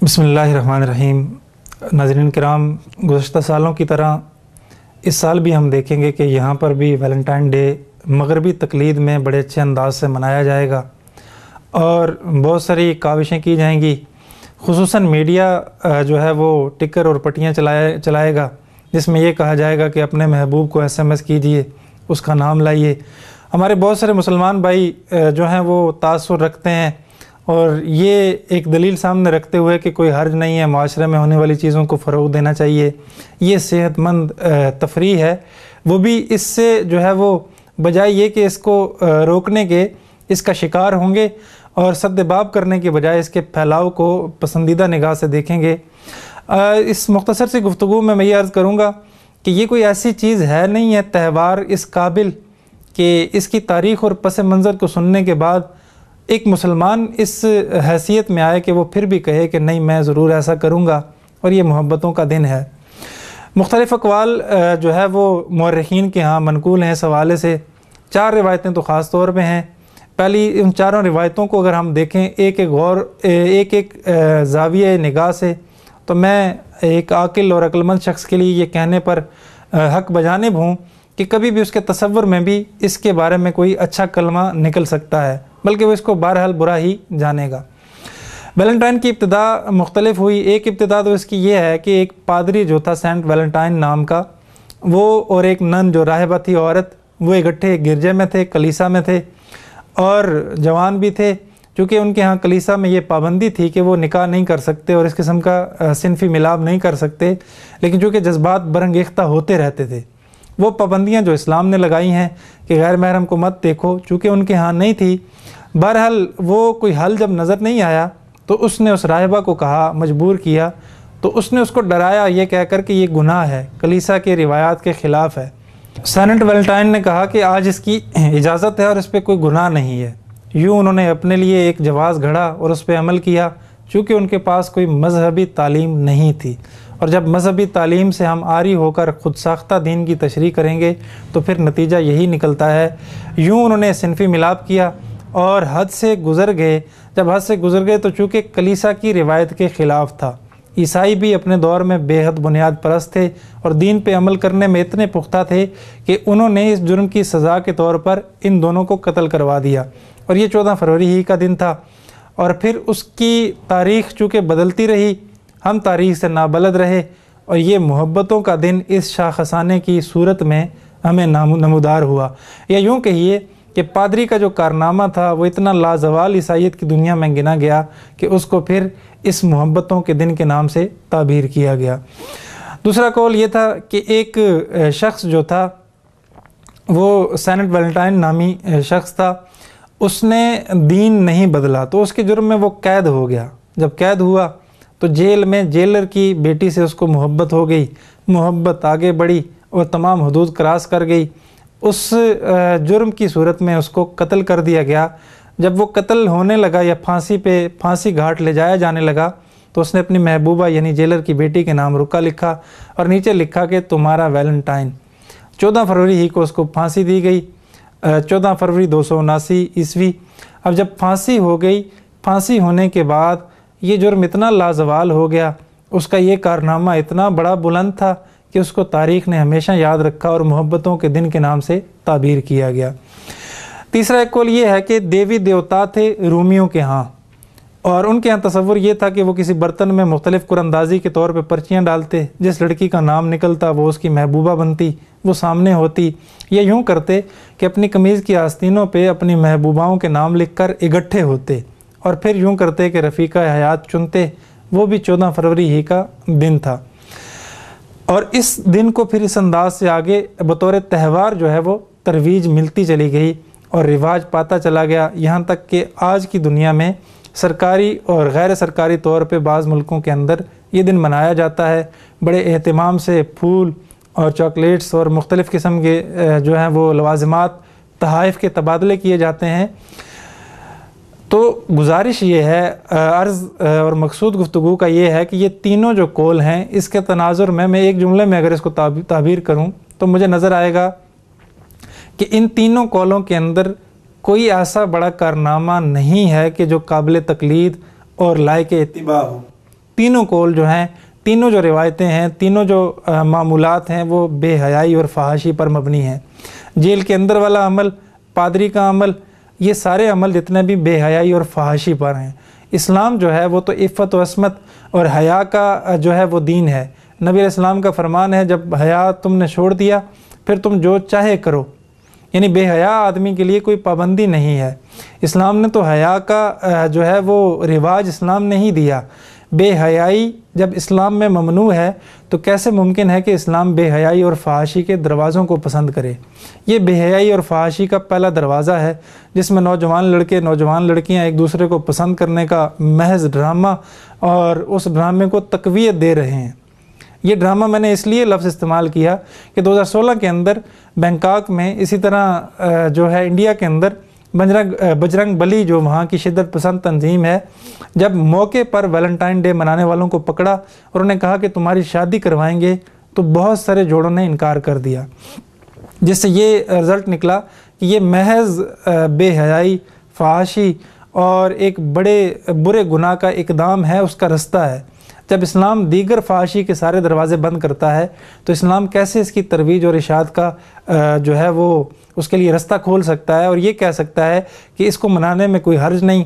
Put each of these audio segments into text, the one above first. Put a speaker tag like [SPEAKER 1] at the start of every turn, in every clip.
[SPEAKER 1] बिस्मिल्लाहिर्रहमानिर्रहीम। नाज़रीन किराम, गुज़श्ता सालों की तरह इस साल भी हम देखेंगे कि यहाँ पर भी वैलेंटाइन डे मगरबी तकलीद में बड़े अच्छे अंदाज से मनाया जाएगा और बहुत सारी काविशें की जाएंगी। खुसूसन मीडिया जो है वो टिकर और पट्टियाँ चलाएगा जिसमें ये कहा जाएगा कि अपने महबूब को SMS कीजिए, उसका नाम लाइए। हमारे बहुत सारे मुसलमान भाई जो हैं वो तासुर रखते हैं और ये एक दलील सामने रखते हुए कि कोई हर्ज नहीं है, माशरे में होने वाली चीज़ों को फ़रोग़ देना चाहिए, ये सेहतमंद तफरीह है। वो भी इससे जो है वो बजाय ये कि इसको रोकने के इसका शिकार होंगे और सद्दबाब करने के बजाय इसके फैलाव को पसंदीदा निगाह से देखेंगे। इस मुख्तसर सी गुफ्तगू में मैं ये अर्ज़ करूँगा कि ये कोई ऐसी चीज़ है नहीं है त्यौहार इस काबिल कि इसकी तारीख़ और पस मंज़र को सुनने के बाद एक मुसलमान इस हैसियत में आए कि वो फिर भी कहे कि नहीं, मैं ज़रूर ऐसा करूँगा। और ये मोहब्बतों का दिन है। मुख्तलिफ़ अक़वाल जो है वो मुअर्रिख़ीन के यहाँ मनक़ूल हैं। इस हवाले से 4 रिवायतें तो ख़ास तौर पे हैं। पहली उन चारों रिवायतों को अगर हम देखें एक एक ज़ाविये निगाह से, तो मैं एक आकिल और अक्लमंद शख्स के लिए ये कहने पर हक़ बजानिब हूँ कि कभी भी उसके तसव्वुर में भी इसके बारे में कोई अच्छा कलमा निकल सकता है, बल्कि वो इसको बहरहाल बुरा ही जानेगा। वैलेंटाइन की इब्तिदा मुख्तलिफ हुई। एक इब्तिदा तो इसकी ये है कि एक पादरी जो था सेंट वैलेंटाइन नाम का, वो और एक नन जो राहिबा थी औरत, वो इकट्ठे गिरजे में थे, कलीसा में थे और जवान भी थे। चूँकि उनके यहाँ कलीसा में ये पाबंदी थी कि वो निकाह नहीं कर सकते और इस किस्म का सिनफी मिलाप नहीं कर सकते, लेकिन चूँकि जज्बात बरंगेख्ता होते रहते थे, वो पाबंदियाँ जो इस्लाम ने लगाई हैं कि गैर महरम को मत देखो, चूँकि उनके यहाँ नहीं थी। बहरहाल वो कोई हल जब नज़र नहीं आया तो उसने उस राहिबा को कहा, मजबूर किया, तो उसने उसको डराया ये कहकर कि ये गुनाह है, कलीसा के रिवायात के ख़िलाफ़ है। सेंट वैलेंटाइन ने कहा कि आज इसकी इजाज़त है और इस पर कोई गुनाह नहीं है। यूँ उन्होंने अपने लिए एक जवाज़ घड़ा और उस पर अमल किया, चूँकि उनके पास कोई मजहबी तालीम नहीं थी। और जब मजहबी तालीम से हम आरी होकर ख़ुद साख्ता दीन की तशरीह करेंगे तो फिर नतीजा यही निकलता है। यूँ उन्होंने सिनफी मिलाप किया और हद से गुज़र गए। जब हद से गुज़र गए तो चूँकि कलीसा की रिवायत के ख़िलाफ़ था। ईसाई भी अपने दौर में बेहद बुनियाद परस्त थे और दीन पे अमल करने में इतने पुख्ता थे कि उन्होंने इस जुर्म की सज़ा के तौर पर इन दोनों को कत्ल करवा दिया। और ये 14 फरवरी ही का दिन था। और फिर उसकी तारीख़ चूँकि बदलती रही, हम तारीख़ से नाबलद रहे और ये मोहब्बतों का दिन इस शाखसाने की सूरत में हमें नमूदार हुआ। या यूँ कहिए कि पादरी का जो कारनामा था वो इतना लाजवाल ईसाइयत की दुनिया में गिना गया कि उसको फिर इस मोहब्बतों के दिन के नाम से ताबीर किया गया। दूसरा कौल ये था कि एक शख्स जो था वो सेंट वैलेंटाइन नामी शख्स था, उसने दीन नहीं बदला तो उसके जुर्म में वो कैद हो गया। जब कैद हुआ तो जेल में जेलर की बेटी से उसको मोहब्बत हो गई। मोहब्बत आगे बढ़ी और तमाम हदूद क्रॉस कर गई। उस जुर्म की सूरत में उसको कत्ल कर दिया गया। जब वो कत्ल होने लगा या फांसी घाट ले जाया जाने लगा तो उसने अपनी महबूबा यानी जेलर की बेटी के नाम रुका लिखा और नीचे लिखा कि तुम्हारा वैलेंटाइन। 14 फरवरी ही को उसको फांसी दी गई, 14 फरवरी 279 ईस्वी। अब जब फांसी हो गई, फांसी होने के बाद ये जुर्म इतना लाजवाल हो गया, उसका ये कारनामा इतना बड़ा बुलंद था कि उसको तारीख़ ने हमेशा याद रखा और मोहब्बतों के दिन के नाम से ताबीर किया गया। तीसरा एक कौल ये है कि देवी देवता थे रूमियों के यहाँ और उनके यहाँ तसव्वुर ये था कि वो किसी बर्तन में मुख्तलिफ़ कुरंदाजी के तौर पर पर्चियाँ डालते, जिस लड़की का नाम निकलता वो उसकी महबूबा बनती, वो सामने होती। ये यूँ करते कि अपनी कमीज़ की आस्तीनों पे अपनी महबूबाओं के नाम लिख कर इकट्ठे होते और फिर यूँ करते कि रफ़ीक़ा हयात चुनते। वो भी 14 फरवरी ही का दिन था। और इस दिन को फिर इस अंदाज से आगे बतौर त्यौहार जो है वो तरवीज मिलती चली गई और रिवाज पाता चला गया, यहाँ तक कि आज की दुनिया में सरकारी और गैर सरकारी तौर पे बाज़ मुल्कों के अंदर ये दिन मनाया जाता है। बड़े एहतमाम से फूल और चॉकलेट्स और मुख्तलिफ़ किस्म के जो हैं वो लवाज़िमात तहाइफ़ के तबादले किए जाते हैं। तो गुजारिश ये है, अर्ज़ और मकसूद गुफ्तगू का ये है कि ये तीनों जो कौल हैं इसके तनाजुर में मैं एक जुमले में अगर इसको ताबीर करूं तो मुझे नज़र आएगा कि इन तीनों कौलों के अंदर कोई ऐसा बड़ा कारनामा नहीं है कि जो काबिल तकलीद और लायक इत्तिबा हो। تینوں قول جو ہیں، تینوں جو روایتیں ہیں، تینوں جو معمولات ہیں وہ بے حیائی اور فحاشی پر مبنی ہیں۔ جیل کے اندر والا عمل، پادری کا عمل، یہ سارے عمل جتنے بھی بے حیائی اور فحاشی پر ہیں۔ اسلام جو ہے وہ تو عفت و عصمت اور حیا کا جو ہے وہ دین ہے۔ نبی علیہ السلام کا فرمان ہے، جب حیا تم نے چھوڑ دیا پھر تم جو چاہے کرو، یعنی بے حیا آدمی کے لیے کوئی پابندی نہیں ہے۔ اسلام نے تو حیا کا جو ہے وہ رواج اسلام نے ہی دیا۔ بے حیائی جب اسلام میں ممنوع ہے تو کیسے ممکن ہے کہ اسلام بے حیائی اور فحاشی کے دروازوں کو پسند کرے؟ یہ بے حیائی اور فحاشی کا پہلا دروازہ ہے جس میں نوجوان لڑکے نوجوان لڑکیاں ایک دوسرے کو پسند کرنے کا محض ڈرامہ اور اس ڈرامے کو تقویت دے رہے ہیں۔ یہ ڈرامہ میں نے اس لیے لفظ استعمال کیا کہ 2016 کے اندر بینکاک میں، اسی طرح جو ہے انڈیا کے اندر بجرنگ بلی جو وہاں کی شدت پسند تنظیم ہے، جب موقع پر ویلنٹائن ڈے منانے والوں کو پکڑا اور انہیں کہا کہ تمہاری شادی کروائیں گے، تو بہت سارے جوڑوں نے انکار کر دیا، جس سے یہ رزلٹ نکلا کہ یہ محض بے حیائی، فحاشی اور ایک بڑے برے گناہ کا اقدام ہے، اس کا رستہ ہے۔ جب اسلام دیگر فحاشی کے سارے دروازے بند کرتا ہے تو اسلام کیسے اس کی ترویج اور اشاعت کا جو ہے وہ اس کے لیے رستہ کھول سکتا ہے اور یہ کہہ سکتا ہے کہ اس کو منانے میں کوئی حرج نہیں،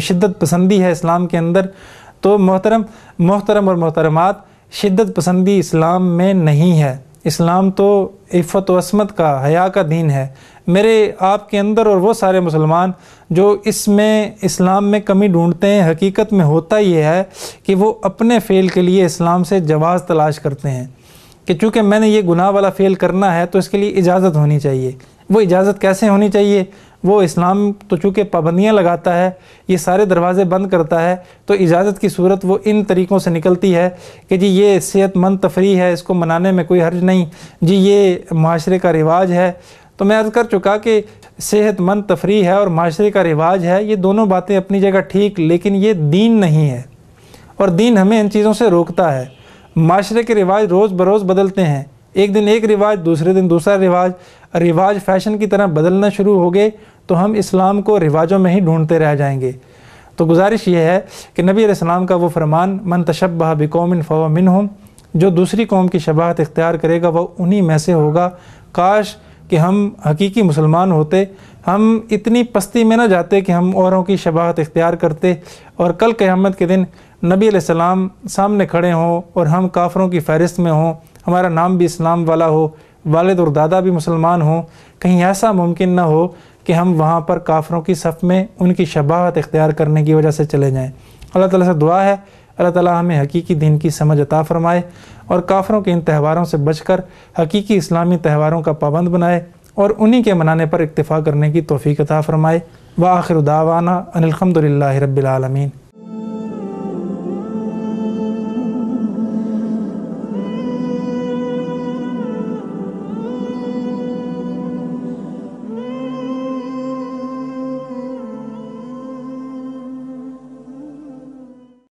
[SPEAKER 1] شدت پسندی ہے اسلام کے اندر؟ تو محترم اور محترمات، شدت پسندی اسلام میں نہیں ہے۔ اسلام تو عفت و عصمت کا، حیا کا دین ہے۔ میرے آپ کے اندر اور وہ سارے مسلمان جو اس میں اسلام میں کمی ڈھونڈتے ہیں، حقیقت میں ہوتا یہ ہے کہ وہ اپنے فعل کے لیے اسلام سے جواز تلاش کرتے ہیں کہ چونکہ میں نے یہ گناہ والا فعل کرنا ہے تو اس کے لیے اجازت ہونی چاہیے۔ وہ اجازت کیسے ہونی چاہیے؟ وہ اسلام تو چونکہ پابندیاں لگاتا ہے، یہ سارے دروازے بند کرتا ہے، تو اجازت کی صورت وہ ان طریقوں سے نکلتی ہے کہ جی یہ صحت مند تفریح ہے، اس کو منانے میں کوئی حرج نہیں، جی یہ معاشرے کا رواج ہے۔ تو میں عرض کر چکا کہ صحت مند تفریح ہے اور معاشرے کا رواج ہے، یہ دونوں باتیں اپنی جگہ ٹھیک، لیکن یہ دین نہیں ہے، اور دین ہمیں ان چیزوں سے روکتا ہے۔ معاشرے کے رواج روز بروز بدلتے ہیں، ایک دن ایک رواج، دوسرے دن دوسرا رواج فیشن کی طرح بدلنا شروع ہو گئے تو ہم اسلام کو رواجوں میں ہی ڈھونڈتے رہ جائیں گے۔ تو گزارش یہ ہے کہ نبی علیہ السلام کا وہ فرمان، من تشبہ بقوم فہو منہم، جو دوسری قوم کی شباہت اختیار کرے گا وہ انہی میں سے ہوگا۔ کاش کہ ہم حقیقی مسلمان ہوتے، ہم اتنی پستی میں نہ جاتے کہ ہم اوروں کی شباہت اختیار کرتے اور کل قیامت کے دن نبی علیہ السلام سامنے کھڑے ہوں اور ہم کافروں کی فہرست میں ہوں، ہمارا نام بھی اسلام والا ہو، والد اور دادا بھی مسلمان ہوں، کہیں ایسا ممکن نہ ہو کہ ہم وہاں پر کافروں کی صف میں ان کی شباہت اختیار کرنے کی وجہ سے چلے جائیں۔ اللہ تعالیٰ سے دعا ہے اللہ تعالیٰ ہمیں حقیقی دین کی سمجھ عطا فرمائے اور کافروں کے ان تہواروں سے بچ کر حقیقی اسلامی تہواروں کا پابند بنائے اور انہی کے منانے پر اکتفا کرنے کی توفیق عطا فرمائے۔ وآخر دعوانا ان الحمد للہ رب العالمین۔